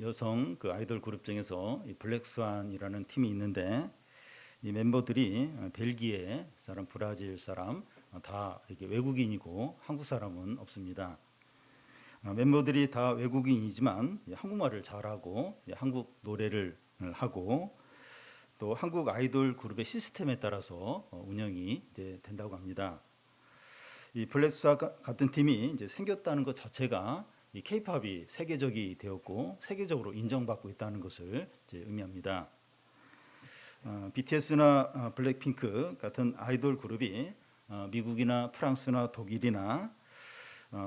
여성 그 아이돌 그룹 중에서 이 블랙스완이라는 팀이 있는데 이 멤버들이 벨기에 사람, 브라질 사람 다 이렇게 외국인이고 한국 사람은 없습니다. 멤버들이 다 외국인이지만 한국말을 잘하고 한국 노래를 하고 또 한국 아이돌 그룹의 시스템에 따라서 운영이 이제 된다고 합니다. 이 블랙스완 같은 팀이 이제 생겼다는 것 자체가 이 K-팝이 세계적이 되었고 세계적으로 인정받고 있다는 것을 이제 의미합니다. BTS나 블랙핑크 같은 아이돌 그룹이 미국이나 프랑스나 독일이나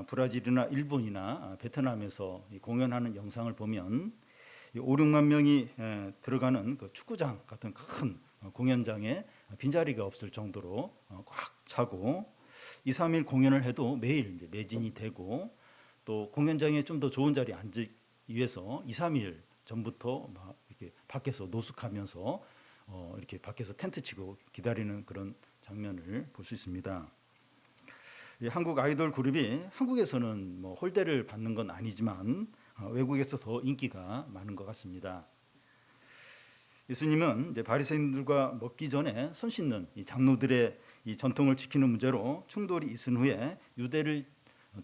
브라질이나 일본이나 베트남에서 공연하는 영상을 보면 5, 6만 명이 들어가는 그 축구장 같은 큰 공연장에 빈자리가 없을 정도로 꽉 차고 2, 3일 공연을 해도 매일 이제 매진이 되고 또 공연장에 좀 더 좋은 자리에 앉기 위해서 2, 3일 전부터 막 이렇게 밖에서 노숙하면서 이렇게 밖에서 텐트 치고 기다리는 그런 장면을 볼 수 있습니다. 이 한국 아이돌 그룹이 한국에서는 뭐 홀대를 받는 건 아니지만 외국에서 더 인기가 많은 것 같습니다. 예수님은 이제 바리새인들과 먹기 전에 손 씻는 이 장로들의 이 전통을 지키는 문제로 충돌이 있은 후에 유대를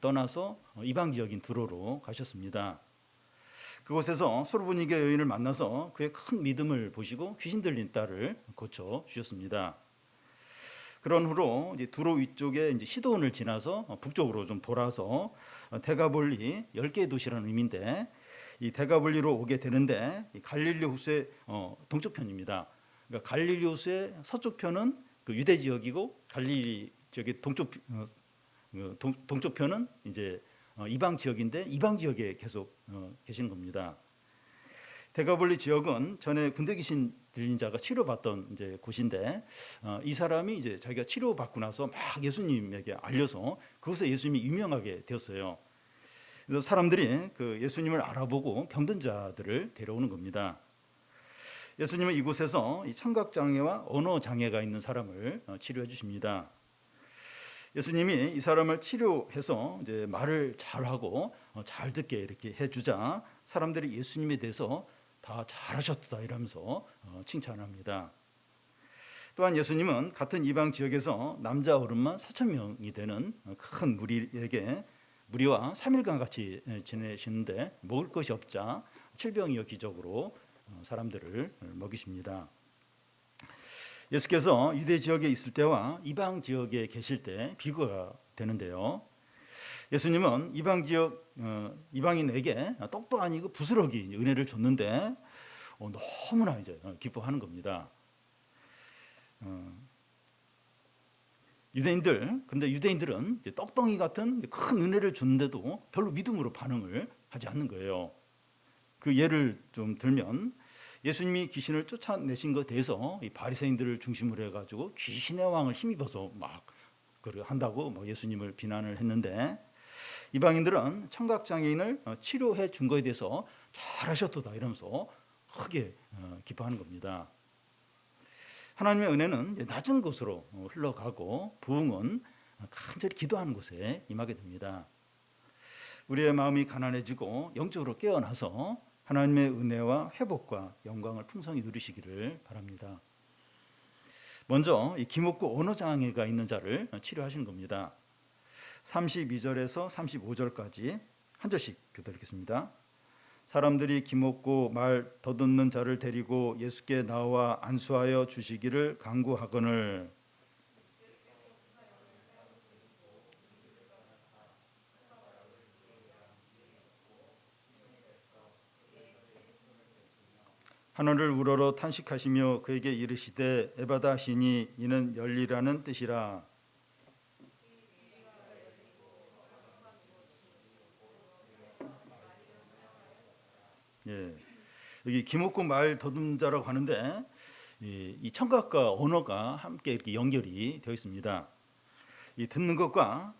떠나서 이방 지역인 두로로 가셨습니다. 그곳에서 소르보니게 여인을 만나서 그의 큰 믿음을 보시고 귀신 들린 딸을 고쳐 주셨습니다. 그런 후로 이제 두로 위쪽에 이제 시돈을 지나서 북쪽으로 좀 돌아서 데가볼리 10개의 도시라는 의미인데 이 데가볼리로 오게 되는데 갈릴리 호수의 동쪽편입니다. 그러니까 갈릴리 호수의 서쪽편은 그 유대 지역이고 갈릴리 지역의 동쪽편은 이제 이방 지역인데 이방 지역에 계속 계신 겁니다. 데가볼리 지역은 전에 군대 귀신 들린 자가 치료받던 이제 곳인데 이 사람이 이제 자기가 치료받고 나서 막 예수님에게 알려서 그곳에 예수님이 유명하게 되었어요. 그래서 사람들이 그 예수님을 알아보고 병든 자들을 데려오는 겁니다. 예수님은 이곳에서 이 청각 장애와 언어 장애가 있는 사람을 치료해 주십니다. 예수님이 이 사람을 치료해서 이제 말을 잘하고 잘 듣게 이렇게 해주자 사람들이 예수님에 대해서 다 잘하셨다 이러면서 칭찬합니다. 또한 예수님은 같은 이방 지역에서 남자 어른만 4,000명이 되는 큰 무리와 3일간 같이 지내시는데 먹을 것이 없자 질병이어 기적으로 사람들을 먹이십니다. 예수께서 유대 지역에 있을 때와 이방 지역에 계실 때 비교가 되는데요. 예수님은 이방 지역 이방인에게 떡도 아니고 부스러기 은혜를 줬는데 너무나 이제 기뻐하는 겁니다. 근데 유대인들은 이제 떡덩이 같은 큰 은혜를 줬는데도 별로 믿음으로 반응을 하지 않는 거예요. 그 예를 좀 들면 예수님이 귀신을 쫓아내신 것에 대해서 이 바리새인들을 중심으로 해가지고 귀신의 왕을 힘입어서 막 한다고 예수님을 비난을 했는데 이방인들은 청각 장애인을 치료해 준 것에 대해서 잘하셨도다 이러면서 크게 기뻐하는 겁니다. 하나님의 은혜는 낮은 곳으로 흘러가고 부흥은 간절히 기도하는 곳에 임하게 됩니다. 우리의 마음이 가난해지고 영적으로 깨어나서 하나님의 은혜와 회복과 영광을 풍성히 누리시기를 바랍니다. 먼저 이 기목고 언어 장애가 있는 자를 치료하시는 겁니다. 32절에서 35절까지 한 절씩 교독하겠습니다. 사람들이 기목고 말 더듬는 자를 데리고 예수께 나와 안수하여 주시기를 간구하거늘 하늘을 우러러 탄식하시며 그에게 이르시되 에바다 시니 이는 열리라는 뜻이라. 예, 여기 기목고 말 더듬는 자라고 하는데 이 청각과 언어가 함께 이렇게 연결이 되어 있습니다. 이 듣는 것과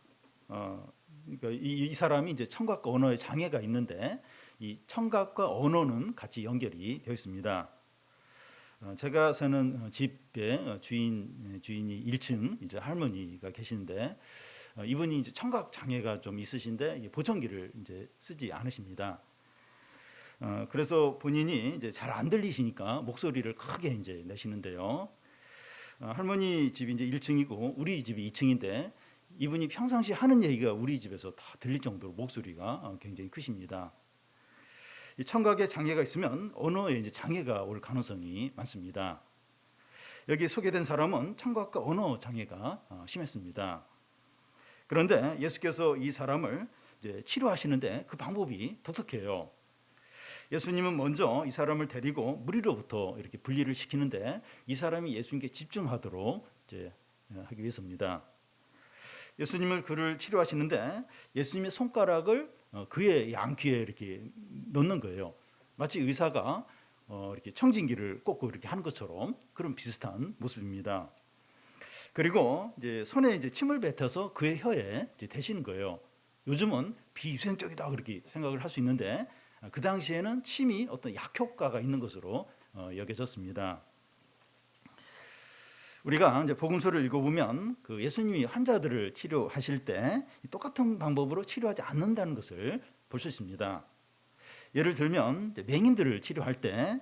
그러니까 이 사람이 이제 청각과 언어에 장애가 있는데 이 청각과 언어는 같이 연결이 되어 있습니다. 제가 사는 집에 주인이 1층 이제 할머니가 계시는데 이분이 이제 청각 장애가 좀 있으신데 보청기를 이제 쓰지 않으십니다. 그래서 본인이 이제 잘 안 들리시니까 목소리를 크게 이제 내시는데요. 할머니 집이 이제 1층이고 우리 집이 2층인데 이분이 평상시 하는 얘기가 우리 집에서 다 들릴 정도로 목소리가 굉장히 크십니다. 이 청각에 장애가 있으면 언어에 이제 장애가 올 가능성이 많습니다. 여기 소개된 사람은 청각과 언어 장애가 심했습니다. 그런데 예수께서 이 사람을 이제 치료하시는데 그 방법이 독특해요. 예수님은 먼저 이 사람을 데리고 무리로부터 이렇게 분리를 시키는데 이 사람이 예수님께 집중하도록 이제 하기 위해서입니다. 예수님을 그를 치료하시는데 예수님의 손가락을 그의 양귀에 이렇게 넣는 거예요. 마치 의사가 이렇게 청진기를 꽂고 이렇게 하는 것처럼 그런 비슷한 모습입니다. 그리고 이제 손에 이제 침을 뱉어서 그의 혀에 이제 대시는 거예요. 요즘은 비위생적이다 그렇게 생각을 할 수 있는데 그 당시에는 침이 어떤 약효과가 있는 것으로 여겨졌습니다. 우리가 이제 복음서를 읽어보면 그 예수님이 환자들을 치료하실 때 똑같은 방법으로 치료하지 않는다는 것을 볼 수 있습니다. 예를 들면 맹인들을 치료할 때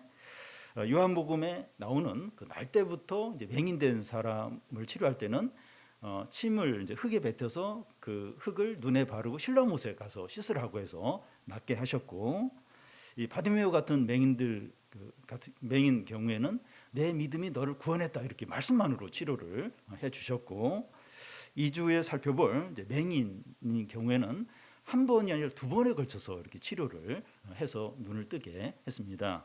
요한복음에 나오는 그 날 때부터 이제 맹인된 사람을 치료할 때는 침을 이제 흙에 뱉어서 그 흙을 눈에 바르고 실로못에 가서 씻으라고 해서 낫게 하셨고, 이 바디메오 같은 맹인들 같은 맹인 경우에는 내 믿음이 너를 구원했다 이렇게 말씀만으로 치료를 해주셨고, 2주에 살펴볼 이제 맹인인 경우에는 한 번이 아니라 2번에 걸쳐서 이렇게 치료를 해서 눈을 뜨게 했습니다.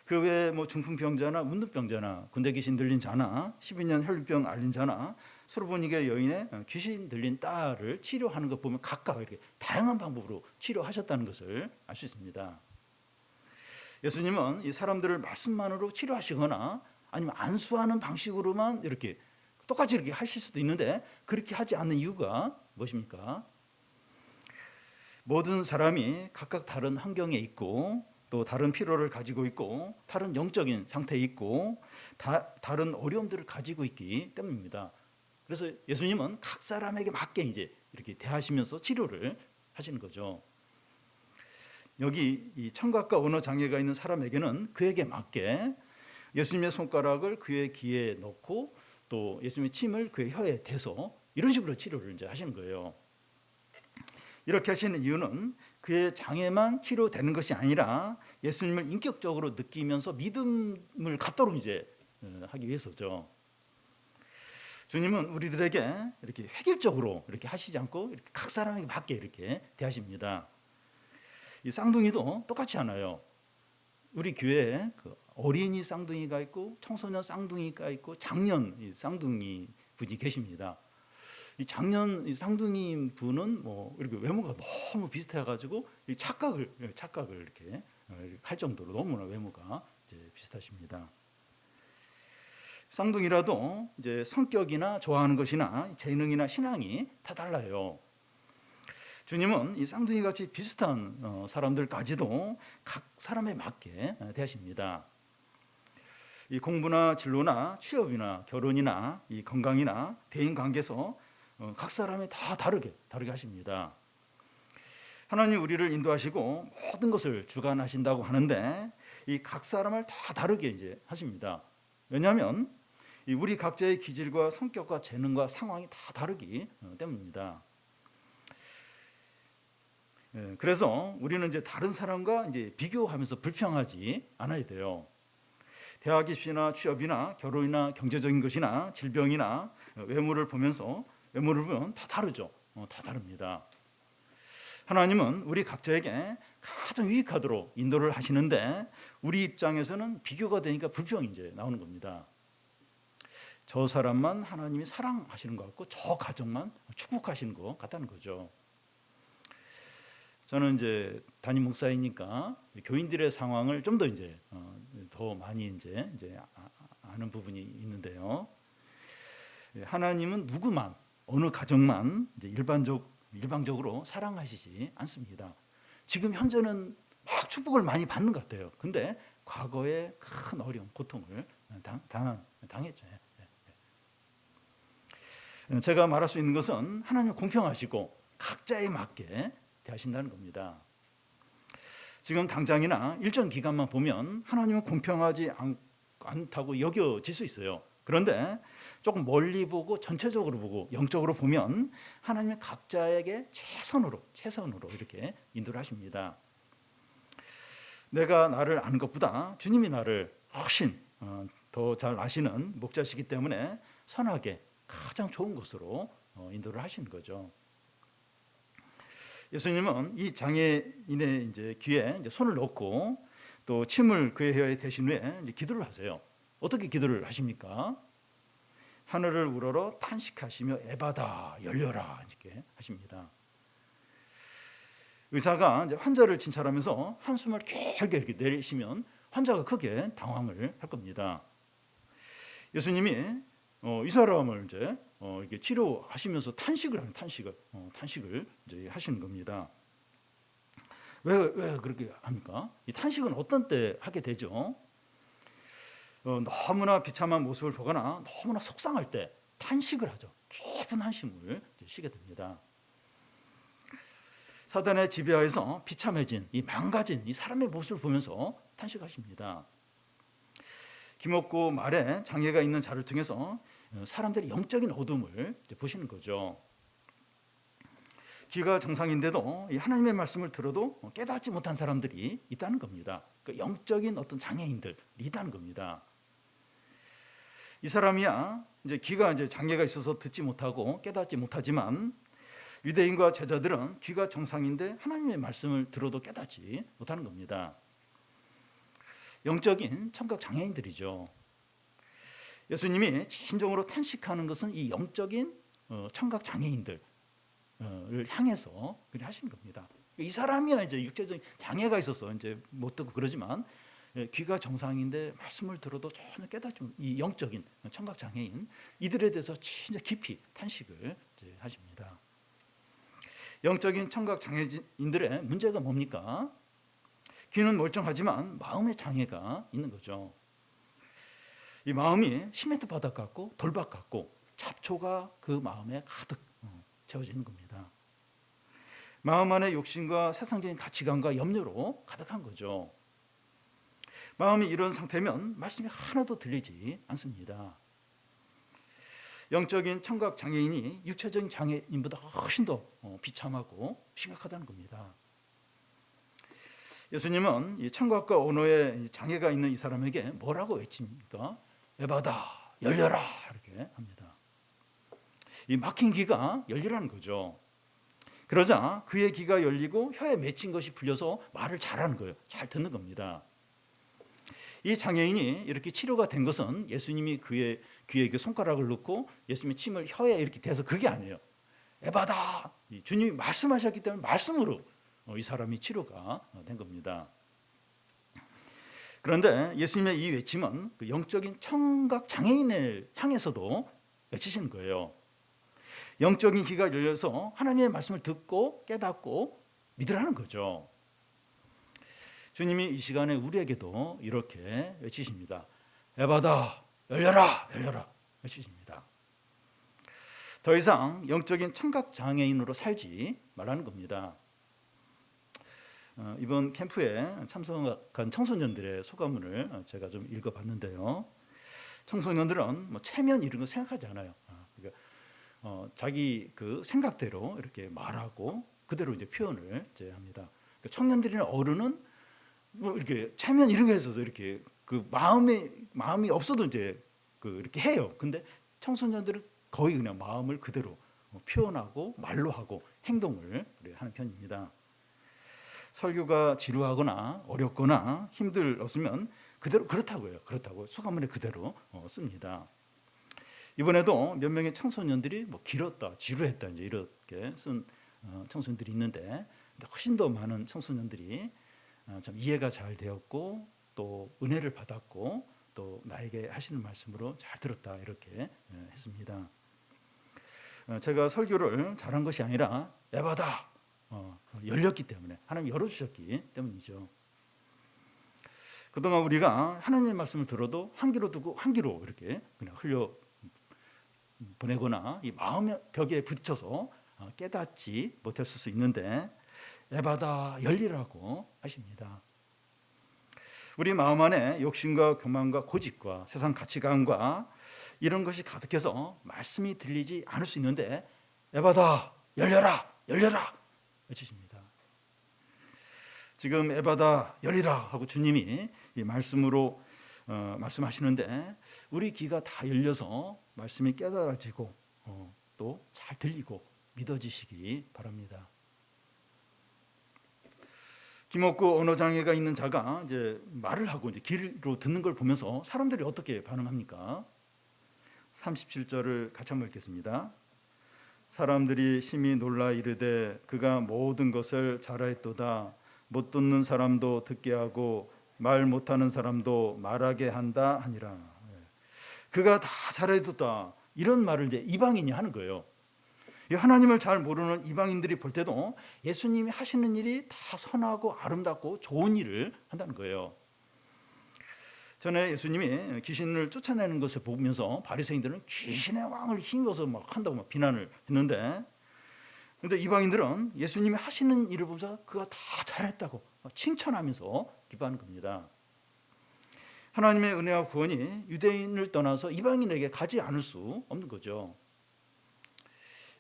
그 외에 뭐 중풍병자나 문둥병자나 군대 귀신 들린 자나 12년 혈류병 앓린 자나 수르보니게 여인의 귀신 들린 딸을 치료하는 것 보면 각각 이렇게 다양한 방법으로 치료하셨다는 것을 알 수 있습니다. 예수님은 이 사람들을 말씀만으로 치료하시거나 아니면 안수하는 방식으로만 이렇게 똑같이 이렇게 하실 수도 있는데 그렇게 하지 않는 이유가 무엇입니까? 모든 사람이 각각 다른 환경에 있고 또 다른 필요를 가지고 있고 다른 영적인 상태에 있고 다른 어려움들을 가지고 있기 때문입니다. 그래서 예수님은 각 사람에게 맞게 이제 이렇게 대하시면서 치료를 하시는 거죠. 여기 이 청각과 언어 장애가 있는 사람에게는 그에게 맞게 예수님의 손가락을 그의 귀에 넣고 또 예수님의 침을 그의 혀에 대서 이런 식으로 치료를 이제 하시는 거예요. 이렇게 하시는 이유는 그의 장애만 치료되는 것이 아니라 예수님을 인격적으로 느끼면서 믿음을 갖도록 이제 하기 위해서죠. 주님은 우리들에게 이렇게 획일적으로 이렇게 하시지 않고 이렇게 각 사람에게 맞게 이렇게 대하십니다. 이 쌍둥이도 똑같지 않아요. 우리 교회에 그 어린이 쌍둥이가 있고 청소년 쌍둥이가 있고 장년 쌍둥이 분이 계십니다. 이 작년 쌍둥이 분은 뭐 이렇게 외모가 너무 비슷해가지고 착각을 이렇게 할 정도로 너무나 외모가 이제 비슷하십니다. 쌍둥이라도 이제 성격이나 좋아하는 것이나 재능이나 신앙이 다 달라요. 주님은 이 쌍둥이 같이 비슷한 사람들까지도 각 사람에 맞게 대하십니다. 이 공부나 진로나 취업이나 결혼이나 이 건강이나 대인 관계에서 각 사람이 다 다르게 하십니다. 하나님 우리를 인도하시고 모든 것을 주관하신다고 하는데 이 각 사람을 다 다르게 이제 하십니다. 왜냐하면 우리 각자의 기질과 성격과 재능과 상황이 다 다르기 때문입니다. 그래서 우리는 이제 다른 사람과 이제 비교하면서 불평하지 않아야 돼요. 대학 입시나 취업이나 결혼이나 경제적인 것이나 질병이나 외모를 보면 다 다르죠. 다 다릅니다. 하나님은 우리 각자에게 가장 유익하도록 인도를 하시는데 우리 입장에서는 비교가 되니까 불평이 이제 나오는 겁니다. 저 사람만 하나님이 사랑하시는 것 같고 저 가정만 축복하시는 것 같다는 거죠. 저는 이제 담임 목사이니까 교인들의 상황을 좀 더 이제 더 많이 이제 아는 부분이 있는데요. 하나님은 누구만 어느 가정만 이제 일방적으로 사랑하시지 않습니다. 지금 현재는 막 축복을 많이 받는 것 같아요. 근데 과거에 큰 어려움, 고통을 당했죠. 제가 말할 수 있는 것은 하나님은 공평하시고 각자에 맞게 대하신다는 겁니다. 지금 당장이나 일정 기간만 보면 하나님은 공평하지 않다고 여겨질 수 있어요. 그런데 조금 멀리 보고 전체적으로 보고 영적으로 보면 하나님은 각자에게 최선으로 이렇게 인도를 하십니다. 내가 나를 아는 것보다 주님이 나를 훨씬 더 잘 아시는 목자시기 때문에 선하게 가장 좋은 것으로 인도를 하시는 거죠. 예수님은 이 장애인의 이제 귀에 이제 손을 넣고 또 침을 그의 혀에 대신 후에 이제 기도를 하세요. 어떻게 기도를 하십니까? 하늘을 우러러 탄식하시며 에바다 열려라 이렇게 하십니다. 의사가 이제 환자를 진찰하면서 한숨을 길게 이렇게 내쉬면 환자가 크게 당황을 할 겁니다. 예수님이 이 사람을 이제 이렇게 치료하시면서 탄식을 이제 하시는 겁니다. 왜 그렇게 합니까? 이 탄식은 어떤 때 하게 되죠? 너무나 비참한 모습을 보거나 너무나 속상할 때 탄식을 하죠. 깊은 한숨을 쉬게 됩니다. 사단의 지배하에서 비참해진 이 망가진 이 사람의 모습을 보면서 탄식하십니다. 김옥고 말에 장애가 있는 자를 통해서 사람들의 영적인 어둠을 보시는 거죠. 귀가 정상인데도 하나님의 말씀을 들어도 깨닫지 못한 사람들이 있다는 겁니다. 그러니까 영적인 어떤 장애인들이 있다는 겁니다. 이 사람이야 이제 귀가 이제 장애가 있어서 듣지 못하고 깨닫지 못하지만 유대인과 제자들은 귀가 정상인데 하나님의 말씀을 들어도 깨닫지 못하는 겁니다. 영적인 청각 장애인들이죠. 예수님이 진정으로 탄식하는 것은 이 영적인 청각 장애인들을 향해서 그렇게 하시는 겁니다. 이 사람이야 이제 육체적인 장애가 있어서 이제 못 듣고 그러지만 귀가 정상인데 말씀을 들어도 전혀 깨닫지 못하는 이 영적인 청각 장애인 이들에 대해서 진짜 깊이 탄식을 이제 하십니다. 영적인 청각 장애인들의 문제가 뭡니까? 귀는 멀쩡하지만 마음의 장애가 있는 거죠. 이 마음이 시멘트 바닥 같고 돌박 같고 잡초가 그 마음에 가득 채워져 있는 겁니다. 마음 안에 욕심과 세상적인 가치관과 염려로 가득한 거죠. 마음이 이런 상태면 말씀이 하나도 들리지 않습니다. 영적인 청각 장애인이 육체적인 장애인보다 훨씬 더 비참하고 심각하다는 겁니다. 예수님은 이 청각과 언어에 장애가 있는 이 사람에게 뭐라고 외칩니까? 에바다 열려라 이렇게 합니다. 이 막힌 귀가 열리라는 거죠. 그러자 그의 귀가 열리고 혀에 맺힌 것이 풀려서 말을 잘하는 거예요. 잘 듣는 겁니다. 이 장애인이 이렇게 치료가 된 것은 예수님이 그의 귀에 손가락을 넣고 예수님의 침을 혀에 이렇게 대서 그게 아니에요. 에바다 주님이 말씀하셨기 때문에 말씀으로 이 사람이 치료가 된 겁니다. 그런데 예수님의 이 외침은 그 영적인 청각 장애인을 향해서도 외치시는 거예요. 영적인 귀가 열려서 하나님의 말씀을 듣고 깨닫고 믿으라는 거죠. 주님이 이 시간에 우리에게도 이렇게 외치십니다. 에바다 열려라 열려라 외치십니다. 더 이상 영적인 청각 장애인으로 살지 말라는 겁니다. 이번 캠프에 참석한 청소년들의 소감문을 제가 좀 읽어봤는데요. 청소년들은 뭐 체면 이런 거 생각하지 않아요. 그러니까 자기 그 생각대로 이렇게 말하고 그대로 이제 표현을 이제 합니다. 그러니까 청년들이나 어른은 뭐 이렇게 체면 이런 게 있어서 이렇게 그 마음이 없어도 이제 그 이렇게 해요. 근데 청소년들은 거의 그냥 마음을 그대로 표현하고 말로 하고 행동을 하는 편입니다. 설교가 지루하거나 어렵거나 힘들었으면 그대로 그렇다고 해요. 그렇다고 소감문에 그대로 씁니다. 이번에도 몇 명의 청소년들이 뭐 길었다, 지루했다 이제 이렇게 쓴 청소년들이 있는데 훨씬 더 많은 청소년들이 참 이해가 잘 되었고 또 은혜를 받았고 또 나에게 하시는 말씀으로 잘 들었다 이렇게 했습니다. 제가 설교를 잘한 것이 아니라 에바다 열렸기 때문에 하나님 열어주셨기 때문이죠. 그동안 우리가 하나님의 말씀을 들어도 한 귀로 듣고 한 귀로 이렇게 그냥 흘려 보내거나 이 마음의 벽에 부딪혀서 깨닫지 못했을 수 있는데 에바다 열리라고 하십니다. 우리 마음 안에 욕심과 교만과 고집과 세상 가치관과 이런 것이 가득해서 말씀이 들리지 않을 수 있는데 에바다 열려라 열려라 외치십니다. 지금 에바다 열리라 하고 주님이 이 말씀으로 말씀하시는데 우리 귀가 다 열려서 말씀이 깨달아지고 또 잘 들리고 믿어지시기 바랍니다. 김옥구 언어장애가 있는 자가 이제 말을 하고 이제 귀로 듣는 걸 보면서 사람들이 어떻게 반응합니까? 37절을 같이 한번 읽겠습니다. 사람들이 심히 놀라 이르되 그가 모든 것을 잘하였도다. 못 듣는 사람도 듣게 하고 말 못하는 사람도 말하게 한다 하니라. 그가 다 잘하였도다. 이런 말을 이제 이방인이 하는 거예요. 하나님을 잘 모르는 이방인들이 볼 때도 예수님이 하시는 일이 다 선하고 아름답고 좋은 일을 한다는 거예요. 전에 예수님이 귀신을 쫓아내는 것을 보면서 바리새인들은 귀신의 왕을 힘입어서 막 한다고 막 비난을 했는데, 그런데 이방인들은 예수님이 하시는 일을 보면서 그가 다 잘했다고 칭찬하면서 기뻐하는 겁니다. 하나님의 은혜와 구원이 유대인을 떠나서 이방인에게 가지 않을 수 없는 거죠.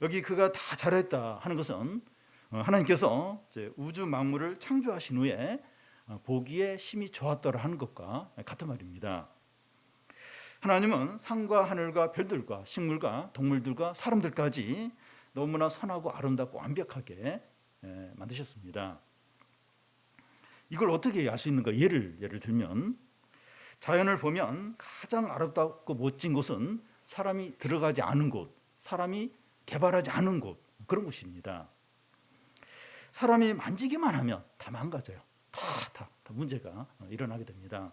여기 그가 다 잘했다 하는 것은 하나님께서 이제 우주 만물을 창조하신 후에 보기에 심히 좋았더라 하는 것과 같은 말입니다. 하나님은 산과 하늘과 별들과 식물과 동물들과 사람들까지 너무나 선하고 아름답고 완벽하게 만드셨습니다. 이걸 어떻게 알 수 있는가? 예를 들면 자연을 보면 가장 아름답고 멋진 곳은 사람이 들어가지 않은 곳, 사람이 개발하지 않은 곳, 그런 곳입니다. 사람이 만지기만 하면 다 망가져요. 다 문제가 일어나게 됩니다.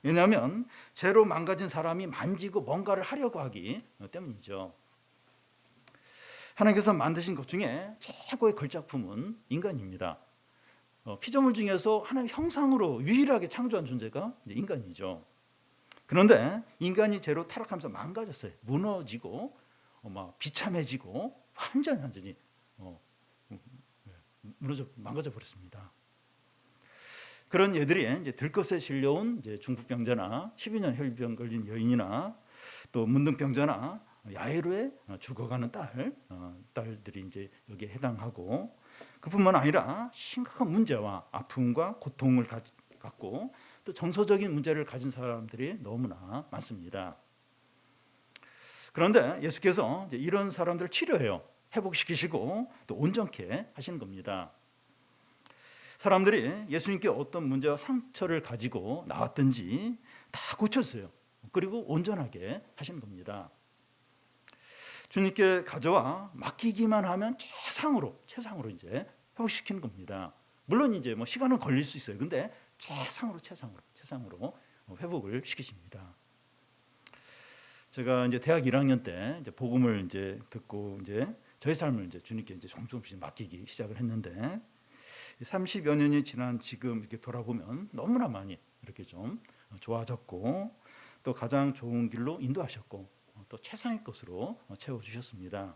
왜냐하면 죄로 망가진 사람이 만지고 뭔가를 하려고 하기 때문이죠. 하나님께서 만드신 것 중에 최고의 걸작품은 인간입니다. 피조물 중에서 하나님의 형상으로 유일하게 창조한 존재가 인간이죠. 그런데 인간이 죄로 타락하면서 망가졌어요. 무너지고 막 비참해지고 완전히 망가져 버렸습니다. 그런 얘들이 이제 들것에 실려온 이제 중풍병자나 12년 혈병 걸린 여인이나 또 문둥병자나 야외로에 죽어가는 딸들이 이제 여기에 해당하고, 그뿐만 아니라 심각한 문제와 아픔과 고통을 갖고 또 정서적인 문제를 가진 사람들이 너무나 많습니다. 그런데 예수께서 이제 이런 사람들을 치료해요. 회복시키시고 또 온전케 하시는 겁니다. 사람들이 예수님께 어떤 문제와 상처를 가지고 나왔든지 다 고쳤어요. 그리고 온전하게 하시는 겁니다. 주님께 가져와 맡기기만 하면 최상으로 이제 회복시키는 겁니다. 물론 이제 뭐 시간은 걸릴 수 있어요. 근데 최상으로 회복을 시키십니다. 제가 이제 대학 1학년 때 이제 복음을 이제 듣고 이제 저희 삶을 이제 주님께 이제 조금씩 맡기기 시작을 했는데 30여 년이 지난 지금 이렇게 돌아보면 너무나 많이 이렇게 좀 좋아졌고 또 가장 좋은 길로 인도하셨고 또 최상의 것으로 채워주셨습니다.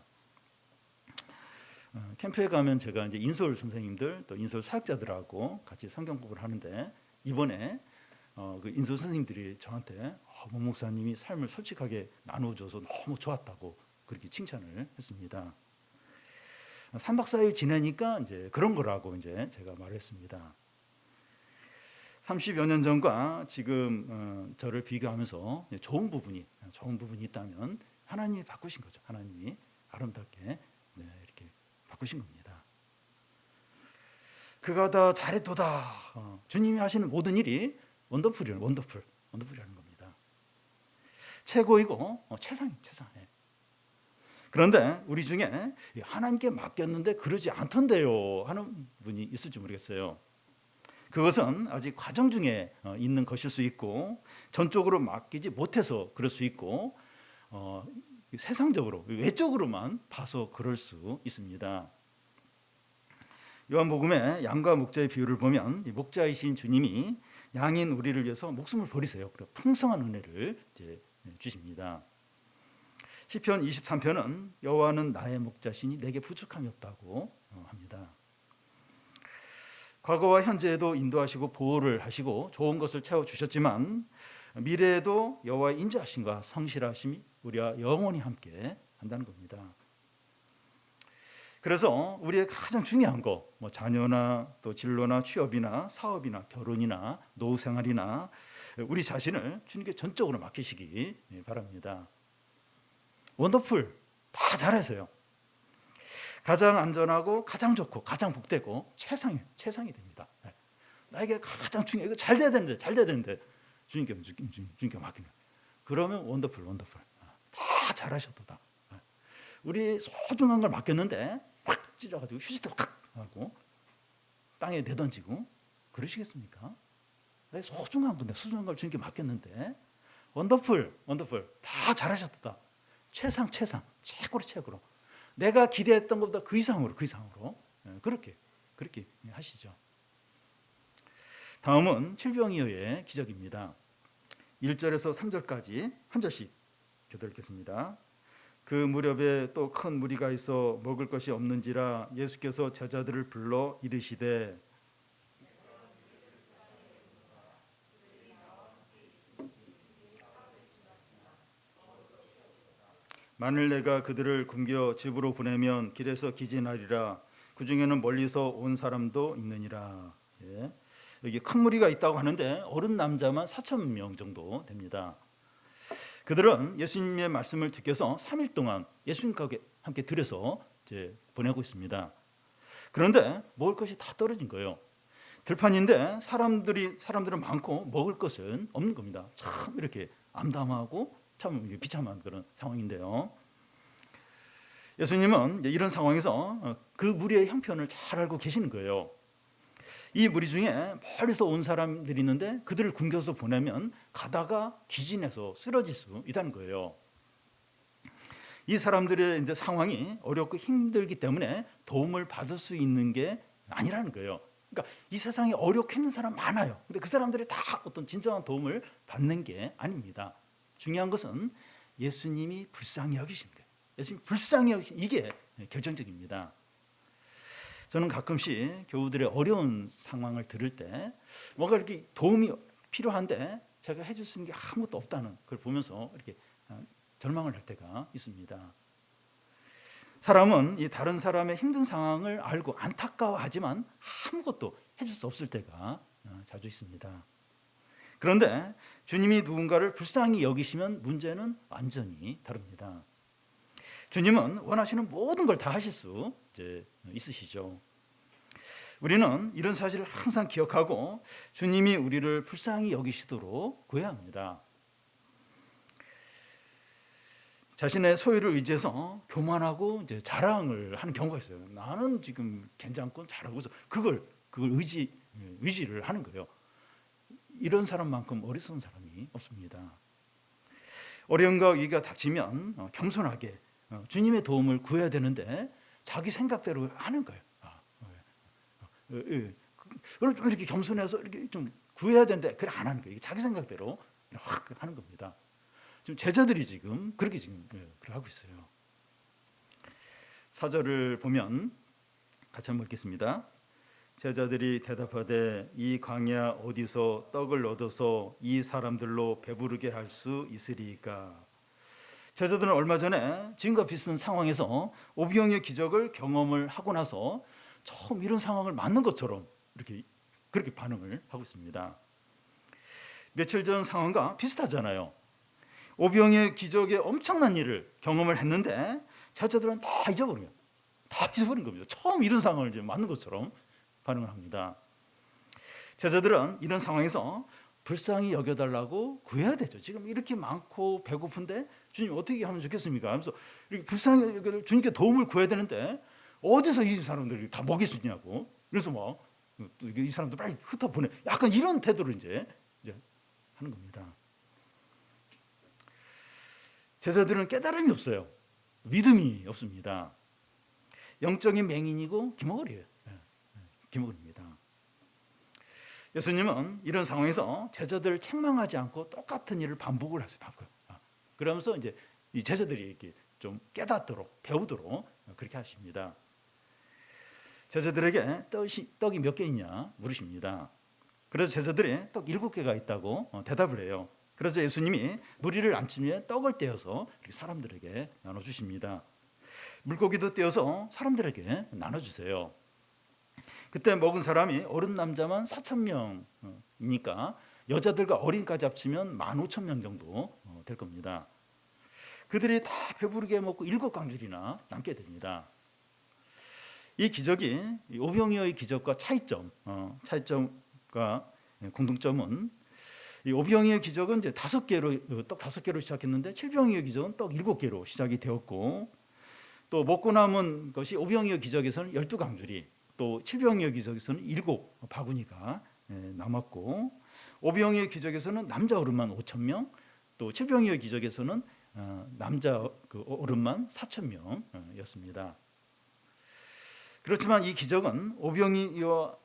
캠프에 가면 제가 이제 인솔 선생님들 또 인솔 사역자들하고 같이 성경 공부를 하는데 이번에 그 인솔 선생님들이 저한테 문 목사님이 삶을 솔직하게 나누어줘서 너무 좋았다고 그렇게 칭찬을 했습니다. 3박 4일 지내니까 이제 그런 거라고 이제 제가 말했습니다. 30여 년 전과 지금 저를 비교하면서 좋은 부분이 있다면 하나님이 바꾸신 거죠. 하나님이 아름답게 이렇게 바꾸신 겁니다. 그가 다 잘했도다. 주님이 하시는 모든 일이 원더풀하는 겁니다. 최고이고 최상. 그런데 우리 중에 하나님께 맡겼는데 그러지 않던데요 하는 분이 있을지 모르겠어요. 그것은 아직 과정 중에 있는 것일 수 있고 전적으로 맡기지 못해서 그럴 수 있고 세상적으로 외적으로만 봐서 그럴 수 있습니다. 요한복음의 양과 목자의 비유를 보면 목자이신 주님이 양인 우리를 위해서 목숨을 버리세요. 그리고 풍성한 은혜를 이제 주십니다. 시편 23편은 여호와는 나의 목자시니 내게 부족함이 없다고 합니다. 과거와 현재에도 인도하시고 보호를 하시고 좋은 것을 채워주셨지만 미래에도 여호와의 인자하심과 성실하심이 우리와 영원히 함께 한다는 겁니다. 그래서 우리의 가장 중요한 거, 자녀나 또 진로나 취업이나 사업이나 결혼이나 노후 생활이나 우리 자신을 주님께 전적으로 맡기시기 바랍니다. 원더풀 다 잘하세요. 가장 안전하고 가장 좋고 가장 복되고 최상이 됩니다. 나에게 가장 중요해. 이거 잘 돼야 되는데 주님께 맡기면 그러면 원더풀 다 잘하셔도 다. 우리 소중한 걸 맡겼는데 확 찢어가지고 휴지도 확 하고 땅에 내던지고 그러시겠습니까? 내 소중한 걸 주님께 맡겼는데 원더풀 다 잘하셔도 다. 최상 최고로 내가 기대했던 것보다 그 이상으로 그렇게 하시죠. 다음은 칠병이어의 기적입니다. 1절에서 3절까지 한 절씩 교독 읽겠습니다. 그 무렵에 또 큰 무리가 있어 먹을 것이 없는지라 예수께서 제자들을 불러 이르시되 만일 내가 그들을 굶겨 집으로 보내면 길에서 기진하리라. 그 중에는 멀리서 온 사람도 있느니라. 예. 여기 큰 무리가 있다고 하는데 어른 남자만 4,000명 정도 됩니다. 그들은 예수님의 말씀을 듣기 위해서 3일 동안 예수님과 함께 들여서 이제 보내고 있습니다. 그런데 먹을 것이 다 떨어진 거예요. 들판인데 사람들은 많고 먹을 것은 없는 겁니다. 참 이렇게 암담하고 참 비참한 그런 상황인데요. 예수님은 이런 상황에서 그 무리의 형편을 잘 알고 계시는 거예요. 이 무리 중에 멀리서 온 사람들이 있는데 그들을 굶겨서 보내면 가다가 기진해서 쓰러질 수 있다는 거예요. 이 사람들의 이제 상황이 어렵고 힘들기 때문에 도움을 받을 수 있는 게 아니라는 거예요. 그러니까 이 세상에 어렵게 힘든 사람 많아요. 근데 그 사람들이 다 어떤 진정한 도움을 받는 게 아닙니다. 중요한 것은 예수님이 불쌍히 여기신 거예요. 예수님 불쌍히 여기신 이게 결정적입니다. 저는 가끔씩 교우들의 어려운 상황을 들을 때 뭔가 이렇게 도움이 필요한데 제가 해줄 수 있는 게 아무것도 없다는 걸 보면서 이렇게 절망을 할 때가 있습니다. 사람은 이 다른 사람의 힘든 상황을 알고 안타까워하지만 아무것도 해줄 수 없을 때가 자주 있습니다. 그런데 주님이 누군가를 불쌍히 여기시면 문제는 완전히 다릅니다. 주님은 원하시는 모든 걸 다 하실 수 있으시죠. 우리는 이런 사실을 항상 기억하고 주님이 우리를 불쌍히 여기시도록 구해야 합니다. 자신의 소유를 의지해서 교만하고 이제 자랑을 하는 경우가 있어요. 나는 지금 괜찮고 잘하고 있어. 그걸 의지를 하는 거예요. 이런 사람만큼 어리석은 사람이 없습니다. 어려움과 위기가 닥치면 겸손하게 주님의 도움을 구해야 되는데 자기 생각대로 하는 거예요. 그럼 좀 이렇게 겸손해서 이렇게 좀 구해야 되는데 그래 안 하는 거예요. 자기 생각대로 확 하는 겁니다. 지금 제자들이 그렇게 하고 있어요. 4절을 보면 같이 한번 읽겠습니다. 제자들이 대답하되 이 광야 어디서 떡을 얻어서 이 사람들로 배부르게 할 수 있으리까? 제자들은 얼마 전에 지금과 비슷한 상황에서 오병이의 기적을 경험을 하고 나서 처음 이런 상황을 맞는 것처럼 그렇게 반응을 하고 있습니다. 며칠 전 상황과 비슷하잖아요. 오병이의 기적의 엄청난 일을 경험을 했는데 제자들은 다 잊어버린 겁니다. 처음 이런 상황을 맞는 것처럼 반응을 합니다. 제자들은 이런 상황에서 불쌍히 여겨달라고 구해야 되죠. 지금 이렇게 많고 배고픈데 주님 어떻게 하면 좋겠습니까? 하면서 이렇게 불쌍히 여겨달 주님께 도움을 구해야 되는데 어디서 이 사람들이 다 먹일 수 있냐고. 그래서 이 사람들 빨리 흩어보내. 약간 이런 태도로 이제 하는 겁니다. 제자들은 깨달음이 없어요. 믿음이 없습니다. 영적인 맹인이고 기머거리예요. 기머거리입니다. 예수님은 이런 상황에서 제자들을 책망하지 않고 똑같은 일을 반복을 하세요. 그러면서 이제 이 제자들이 이렇게 좀 깨닫도록 배우도록 그렇게 하십니다. 제자들에게 떡이 몇 개 있냐 물으십니다. 그래서 제자들이 떡 7개가 있다고 대답을 해요. 그래서 예수님이 무리를 앉힌 후에 떡을 떼어서 사람들에게 나눠주십니다. 물고기도 떼어서 사람들에게 나눠주세요. 그때 먹은 사람이 어른 남자만 4,000명이니까 여자들과 어린까지 합치면 15,000명 정도 될 겁니다. 그들이 다 배부르게 먹고 7강줄이나 남게 됩니다. 이 기적이 오병이어의 기적과 차이점과 공통점은 이 오병이어 기적은 이제 떡 5개로 시작했는데 칠병이어 기적은 떡 7개로 시작이 되었고, 또 먹고 남은 것이 오병이어 기적에서는 12강줄이, 또 칠병이어 기적에서는 7바구니가 남았고, 오병이어 기적에서는 남자 어른만 5,000명, 또 칠병이어 기적에서는 남자 어른만 4,000명이었습니다. 그렇지만 이 기적은 오병이어와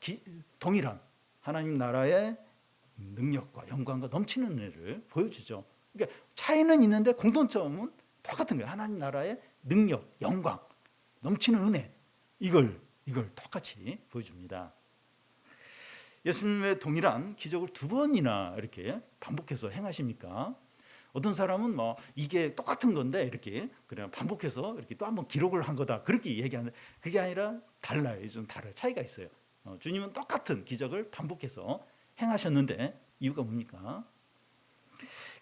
동일한 하나님 나라의 능력과 영광과 넘치는 은혜를 보여주죠. 그러니까 차이는 있는데 공통점은 똑같은 거예요. 하나님 나라의 능력, 영광, 넘치는 은혜, 이걸 똑같이 보여줍니다. 예수님의 동일한 기적을 2번이나 이렇게 반복해서 행하십니까? 어떤 사람은 이게 똑같은 건데 이렇게 그냥 반복해서 이렇게 또 한번 기록을 한 거다 그렇게 얘기하는데, 그게 아니라 달라요. 좀 다른 차이가 있어요. 주님은 똑같은 기적을 반복해서 행하셨는데 이유가 뭡니까?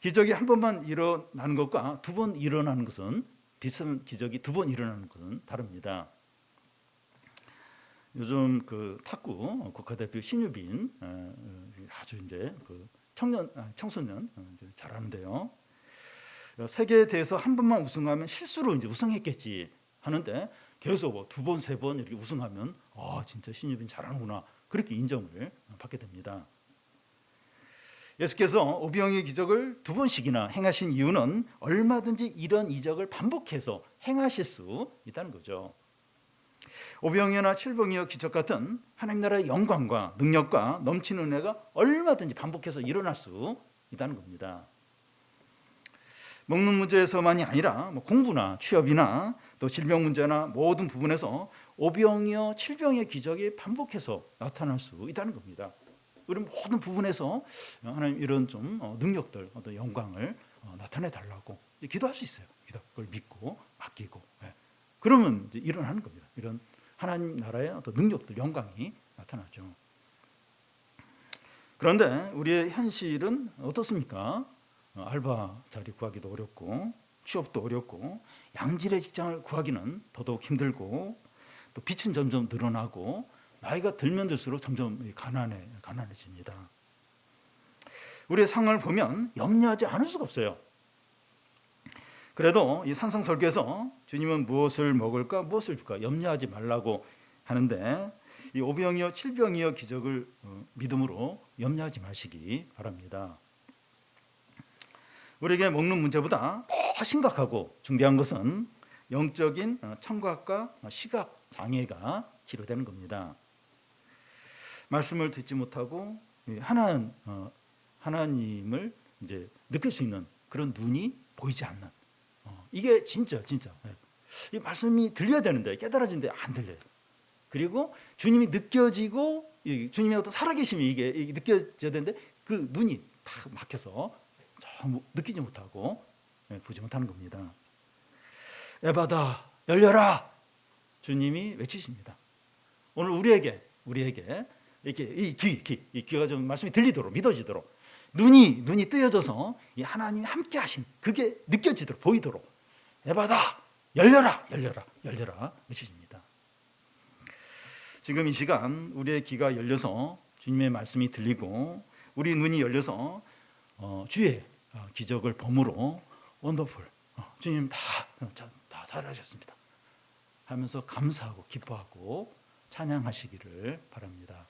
기적이 한 번만 일어나는 것과 2번 일어나는 것은, 비슷한 기적이 2번 일어나는 것은 다릅니다. 요즘 탁구 국가대표 신유빈 아주 이제 청소년 잘하는데요. 세계에 대해서 한 번만 우승하면 실수로 이제 우승했겠지 하는데 계속 2번, 3번 이렇게 우승하면 진짜 신유빈 잘하는구나 그렇게 인정을 받게 됩니다. 예수께서 오병이어 기적을 2번씩이나 행하신 이유는 얼마든지 이런 이적을 반복해서 행하실 수 있다는 거죠. 오병이어나 칠병이어 기적 같은 하나님 나라의 영광과 능력과 넘치는 은혜가 얼마든지 반복해서 일어날 수 있다는 겁니다. 먹는 문제에서만이 아니라 공부나 취업이나 또 질병 문제나 모든 부분에서 오병이어, 칠병이어 기적이 반복해서 나타날 수 있다는 겁니다. 우리 모든 부분에서 하나님 이런 좀 능력들, 어떤 영광을 나타내 달라고 기도할 수 있어요. 그걸 믿고 맡기고, 그러면 이제 일어나는 겁니다. 이런 하나님 나라의 어떤 능력들, 영광이 나타나죠. 그런데 우리의 현실은 어떻습니까? 알바 자리 구하기도 어렵고, 취업도 어렵고, 양질의 직장을 구하기는 더더욱 힘들고, 또 빚은 점점 늘어나고, 나이가 들면 들수록 점점 가난해집니다. 우리의 상황을 보면 염려하지 않을 수가 없어요. 그래도 이 산상설교에서 주님은 무엇을 먹을까 무엇을 입을까 염려하지 말라고 하는데, 이 오병이어 칠병이어 기적을 믿음으로 염려하지 마시기 바랍니다. 우리에게 먹는 문제보다 더 심각하고 중대한 것은 영적인 청각과 시각 장애가 치료되는 겁니다. 말씀을 듣지 못하고 하나님을 이제 느낄 수 있는 그런 눈이 보이지 않는, 이게 진짜 이 말씀이 들려야 되는데 깨달아지는데 안 들려요. 그리고 주님이 느껴지고 주님의 어떤 살아계심이 이게 느껴져야 되는데 그 눈이 다 막혀서 느끼지 못하고 보지 못하는 겁니다. 에바다 열려라, 주님이 외치십니다. 오늘 우리에게 이렇게 이 귀가 좀 말씀이 들리도록 믿어지도록 눈이 뜨여져서 이 하나님이 함께 하신 그게 느껴지도록 보이도록 에바다 열려라 외치십니다. 지금 이 시간 우리의 귀가 열려서 주님의 말씀이 들리고 우리 눈이 열려서 주의 기적을 범으로 원더풀, 주님 다 잘하셨습니다 하면서 감사하고 기뻐하고 찬양하시기를 바랍니다.